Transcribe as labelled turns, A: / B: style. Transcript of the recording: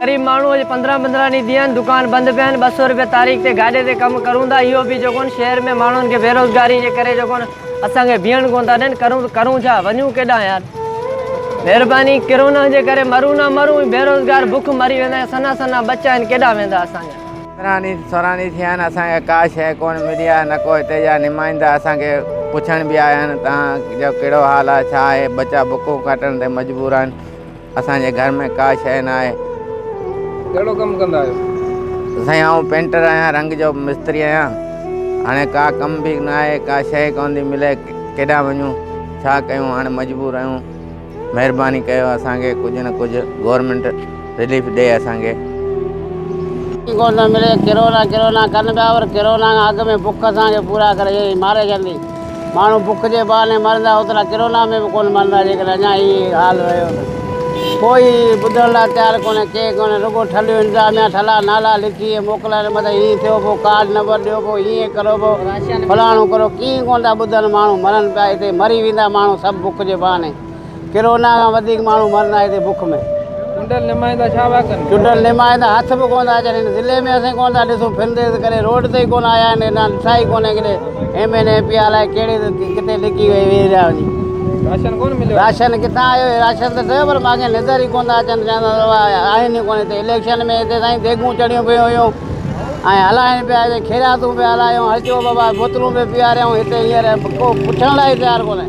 A: गरीब माण्हू 15-15 ॾींहं दियनि दुकान बंदि पिया आहिनि 200 रुपया तारीख़ ते गाॾे ते कमु करूं था। इहो बि जेको शहर में माण्हुनि खे बेरोज़गारी जे करे जेको असांखे बीहण कोन था ॾियनि। करूं छा, वञूं केॾां यार। महिरबानी कोरोना जे करे मरूं न मरूं, बेरोज़गार बुख मरी वेंदा। सन्हा सन्हा बच्चा आहिनि, केॾां वेंदा असांजा।
B: 16 ॾींहं थिया आहिनि, असांखे का शइ कोन मिली आहे, न को हिते जा नुमाइंदा असांखे पुछण बि आया आहिनि तव्हांजो कहिड़ो हाल आहे, छा आहे। बच्चा बुखूं काटण ते मजबूर आहिनि। असांजे घर में का शइ न आहे।
C: कहिड़ो कमु कंदा आहियो?
B: साईं आउं पेंटर आहियां, रंग जो मिस्त्री आहियां। हाणे का कम बि न आहे, का शइ कोन थी मिले, केॾां वञूं, छा कयूं। हाणे मजबूर आहियूं। महिरबानी कयो असांखे कुझु न कुझु गवर्नमेंट रिलीफ ॾे असांखे।
D: कोन मिले, किरोना कनि पिया, पर किरोना खां अॻु में बुख असांखे पूरा करे मारे छॾी। माण्हू बुख जे बहाने मरंदा, ओतिरा किरोना में बि कोन मरंदा जेकॾहिं अञा हीअ हाल रहियो त। कोई ॿुधण लाइ तयारु कोन्हे, के कोन्हे। रुॻो ठलियूं इंतिज़ामिया ठला नाला लिखी मोकिलाइनि, मतिलबु हीअं थियो पोइ कार्ड नंबर ॾियो, पोइ हीअं करो, पोइ फलाणो करो। कीअं कोन था ॿुधनि, माण्हू मरनि पिया हिते, मरी वेंदा माण्हू सभु बुख जे बहाने। किरोना खां वधीक माण्हू मरंदा हिते बुख में।
C: चूंडल नुमाइंदा छा पिया कनि?
D: चूंडल नुमाइंदा हथ बि कोन था अचनि। ज़िले में असां कोन था ॾिसूं, फिरंदे करे रोड ते ई कोन आया आहिनि। न ॾिठा ई कोन्हे किथे MNA MP अलाए कहिड़े किथे लिकी वई वेही रहिया वञी।
C: राशन कोन मिलियो?
D: राशन किथां आयो? राशन त थियो, पर मूंखे नज़र ई कोन था अचनि। चवंदा आहिनि ई कोन हिते। इलेक्शन में हिते साईं देगूं चढ़ियूं पियूं हुयूं ऐं हलाइनि पिया, हिते खैरातूं पिया हलायूं, अचो बाबा बोतलूं पिया पीआरियूं। हिते हींअर को पुछण लाइ तयारु कोन्हे।